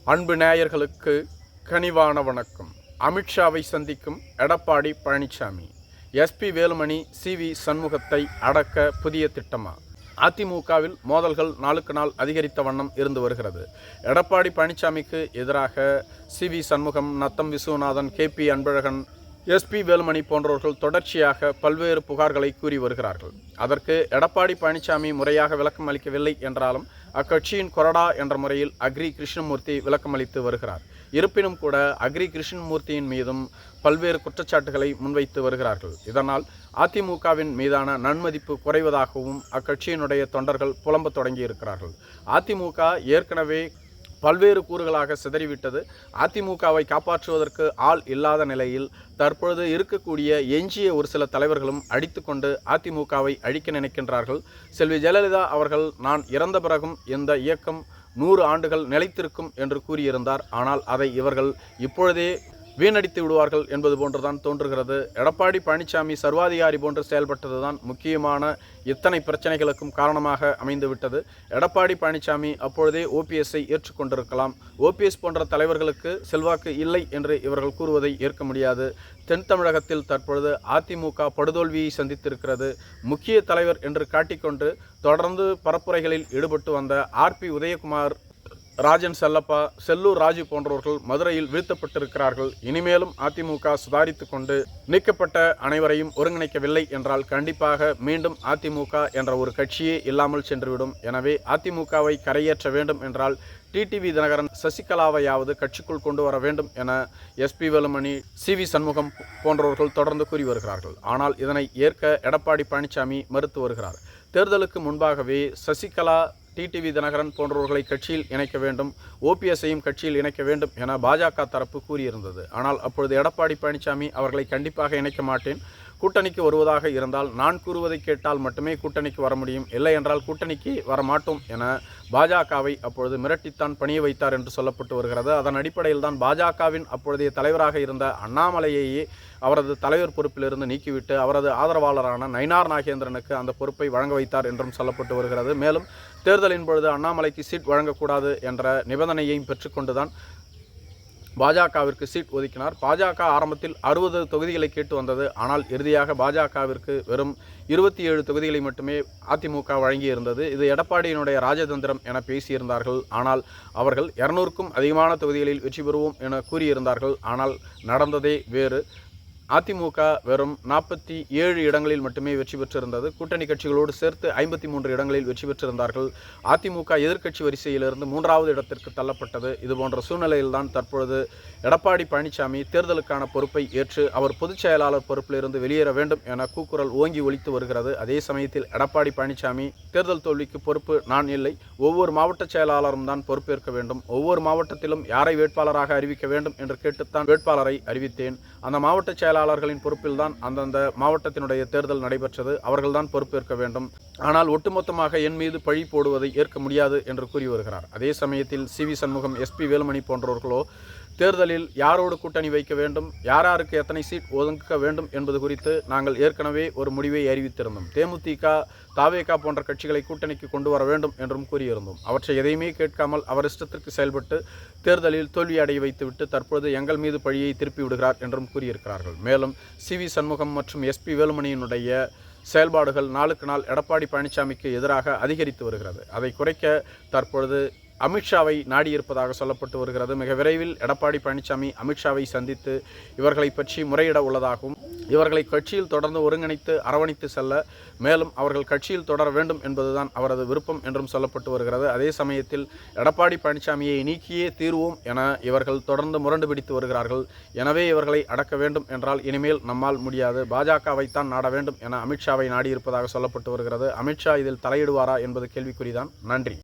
அன்பு நேயர்களுக்கு கனிவான வணக்கம். அமித்ஷாவை சந்திக்கும் எடப்பாடி பழனிசாமி. SP Velumani CV. சண்முகத்தை அடக்க புதிய திட்டமா? அதிமுகவில் மோதல்கள் நாளுக்கு நாள் அதிகரித்த வண்ணம் இருந்து வருகிறது. எடப்பாடி பழனிசாமிக்கு எதிராக CV. Shanmugam, Natham Viswanathan, KP. Anbazhagan, SP Velumani போன்றவர்கள் தொடர்ச்சியாக பல்வேறு புகார்களை கூறி வருகிறார்கள். அதற்கு எடப்பாடி பழனிசாமி முறையாக விளக்கம் அளிக்கவில்லை என்றாலும் அக்கட்சியின் கொறடா என்ற முறையில் அக்ரி கிருஷ்ணமூர்த்தி விளக்கம் அளித்து வருகிறார். இருப்பினும் கூட அக்ரி கிருஷ்ணமூர்த்தியின் மீதும் பல்வேறு குற்றச்சாட்டுகளை முன்வைத்து வருகிறார்கள். இதனால் அதிமுகவின் மீதான நன்மதிப்பு குறைவதாகவும் அக்கட்சியினுடைய தொண்டர்கள் புலம்ப தொடங்கி இருக்கிறார்கள். அதிமுக ஏற்கனவே பல்வேறு கூறுகளாக சிதறிவிட்டது. அதிமுகவை காப்பாற்றுவதற்கு ஆள் இல்லாத நிலையில் தற்பொழுது இருக்கக்கூடிய எஞ்சிய ஒரு சில தலைவர்களும் அடித்துக்கொண்டு அதிமுகவை அழிக்க நினைக்கின்றார்கள். செல்வி ஜெயலலிதா அவர்கள், நான் இறந்த பிறகும் இந்த இயக்கம் 100 ஆண்டுகள் நிலைத்திருக்கும் என்று கூறியிருந்தார். ஆனால் அதை இவர்கள் இப்பொழுதே வீணடித்து விடுவார்கள் என்பது போன்றுதான் தோன்றுகிறது. எடப்பாடி பழனிசாமி சர்வாதிகாரி போன்று செயல்பட்டதுதான் முக்கியமான இத்தனை பிரச்சனைகளுக்கும் காரணமாக அமைந்துவிட்டது. எடப்பாடி பழனிசாமி அப்பொழுதே ஓபிஎஸ்ஐ ஏற்றுக்கொண்டிருக்கலாம். ஓபிஎஸ் போன்ற தலைவர்களுக்கு செல்வாக்கு இல்லை என்று இவர்கள் கூறுவதை ஏற்க முடியாது. தென் தமிழகத்தில் தற்பொழுது அதிமுக படுதோல்வியை சந்தித்திருக்கிறது. முக்கிய தலைவர் என்று காட்டிக்கொண்டு தொடர்ந்து பரப்புரைகளில் ஈடுபட்டு வந்த ஆர்.பி. உதயகுமார், ராஜன் செல்லப்பா, செல்லூர் ராஜு போன்றவர்கள் மதுரையில் வீழ்த்தப்பட்டிருக்கிறார்கள். இனிமேலும் அதிமுக சுதாரித்து கொண்டு நீக்கப்பட்ட அனைவரையும் ஒருங்கிணைக்கவில்லை என்றால் கண்டிப்பாக மீண்டும் அதிமுக என்ற ஒரு கட்சியே இல்லாமல் சென்றுவிடும். எனவே அதிமுகவை கரையேற்ற வேண்டும் என்றால் டிடிவி தினகரன், சசிகலாவையாவது கட்சிக்குள் கொண்டு வர வேண்டும் என எஸ்பி வேலுமணி, சி.வி. சண்முகம் போன்றவர்கள் தொடர்ந்து கூறி வருகிறார்கள். ஆனால் இதனை ஏற்க எடப்பாடி பழனிசாமி மறுத்து வருகிறார். தேர்தலுக்கு முன்பாகவே சசிகலா, டிடிவி தினகரன் போன்றவர்களை கட்சியில் இணைக்க வேண்டும், ஓபிஎஸ்ஐயும் கட்சியில் இணைக்க வேண்டும் என பாஜக தரப்பு கூறியிருந்தது. ஆனால் அப்பொழுது எடப்பாடி பழனிசாமி அவர்களை கண்டிப்பாக இணைக்க மாட்டேன், கூட்டணிக்கு வருவதாக இருந்தால் நான் கூறுவதை கேட்டால் மட்டுமே கூட்டணிக்கு வர முடியும், இல்லை என்றால் கூட்டணிக்கு வரமாட்டோம் என பாஜகவை அப்பொழுது மிரட்டித்தான் பணிய வைத்தார் என்று சொல்லப்பட்டு வருகிறது. அதன் அடிப்படையில் தான் பாஜகவின் அப்பொழுதைய தலைவராக இருந்த அண்ணாமலையையே அவரது தலைவர் பொறுப்பிலிருந்து நீக்கிவிட்டு அவரது ஆதரவாளரான நயினார் நாகேந்திரனுக்கு அந்த பொறுப்பை வழங்க வைத்தார் என்றும் சொல்லப்பட்டு வருகிறது. மேலும் தேர்தலின் பொழுது அண்ணாமலைக்கு சீட் வழங்கக்கூடாது என்ற நிபந்தனையையும் பெற்றுக்கொண்டுதான் பாஜகவிற்கு சீட் ஒதுக்கினார். பாஜக ஆரம்பத்தில் 60 தொகுதிகளை கேட்டு வந்தது. ஆனால் இறுதியாக பாஜகவிற்கு வெறும் 27 தொகுதிகளை மட்டுமே அதிமுக வழங்கியிருந்தது. இது எடப்பாடியினுடைய ராஜதந்திரம் என பேசியிருந்தார்கள். ஆனால் அவர்கள் 200க்கும் அதிகமான தொகுதிகளில் வெற்றி பெறுவோம் என கூறியிருந்தார்கள். ஆனால் நடந்ததே வேறு. அதிமுக வெறும் 47 இடங்களில் மட்டுமே வெற்றி பெற்றிருந்தது. கூட்டணி கட்சிகளோடு சேர்த்து 53 இடங்களில் வெற்றி பெற்றிருந்தார்கள். அதிமுக எதிர்க்கட்சி வரிசையிலிருந்து 3வது இடத்திற்கு தள்ளப்பட்டது. இதுபோன்ற சூழ்நிலையில்தான் தற்பொழுது எடப்பாடி பழனிசாமி தேர்தலுக்கான பொறுப்பை ஏற்று அவர் பொதுச் செயலாளர் பொறுப்பிலிருந்து வெளியேற வேண்டும் என கூக்குரல் ஓங்கி ஒலித்து வருகிறது. அதே சமயத்தில் எடப்பாடி பழனிசாமி, தேர்தல் தோல்விக்கு பொறுப்பு நான் இல்லை, ஒவ்வொரு மாவட்ட செயலாளரும் தான் பொறுப்பேற்க வேண்டும், ஒவ்வொரு மாவட்டத்திலும் யாரை வேட்பாளராக அறிவிக்க வேண்டும் என்று கேட்டுத்தான் வேட்பாளரை அறிவித்தேன், அந்த மாவட்ட செயலாளர்களின் பொறுப்பில்தான் அந்தந்த மாவட்டத்தினுடைய தேர்தல் நடைபெற்றது, அவர்கள்தான் பொறுப்பேற்க வேண்டும், ஆனால் ஒட்டுமொத்தமாக என் மீது பழி போடுவதை ஏற்க முடியாது என்று கூறி வருகிறார். அதே சமயத்தில் சி.வி. சண்முகம், எஸ்பி வேலுமணி போன்றவர்களோ தேர்தலில் யாரோடு கூட்டணி வைக்க வேண்டும், யாருக்கு எத்தனை சீட் ஒதுக்க வேண்டும் என்பது குறித்து நாங்கள் ஏற்கனவே ஒரு முடிவை அறிவித்திருந்தோம். தேமுதிக, தாவேகா போன்ற கட்சிகளை கூட்டணிக்கு கொண்டு வர வேண்டும் என்றும் கூறியிருந்தோம். அவற்றை எதையுமே கேட்காமல் அவர் இஷ்டத்திற்கு செயல்பட்டு தேர்தலில் தோல்வி அடைய வைத்துவிட்டு தற்பொழுது எங்கள் மீது பழியை திருப்பி விடுகிறார் என்றும் கூறியிருக்கிறார்கள். மேலும் சி.வி. சண்முகம் மற்றும் எஸ்பி வேலுமணியினுடைய செயல்பாடுகள் நாளுக்கு நாள் எடப்பாடி பழனிசாமிக்கு எதிராக அதிகரித்து வருகிறது. அதை குறைக்க தற்பொழுது அமித்ஷாவை நாடியிருப்பதாக சொல்லப்பட்டு வருகிறது. மிக விரைவில் எடப்பாடி பழனிசாமி அமித்ஷாவை சந்தித்து இவர்களை பற்றி முறையிட உள்ளதாகவும், இவர்களை கட்சியில் தொடர்ந்து ஒருங்கிணைத்து அரவணைத்து செல்ல, மேலும் அவர்கள் கட்சியில் தொடர வேண்டும் என்பதுதான் அவரது விருப்பம் என்றும் சொல்லப்பட்டு வருகிறது. அதே சமயத்தில் எடப்பாடி பழனிசாமியை நீக்கியே தீர்வோம் என இவர்கள் தொடர்ந்து முரண்டு பிடித்து வருகிறார்கள். எனவே இவர்களை அடக்க வேண்டும் என்றால் இனிமேல் நம்மால் முடியாது, பாஜகவைத்தான் நாட வேண்டும் என அமித்ஷாவை நாடியிருப்பதாக சொல்லப்பட்டு வருகிறது. அமித்ஷா இதில் தலையிடுவாரா என்பது கேள்விக்குறிதான். நன்றி.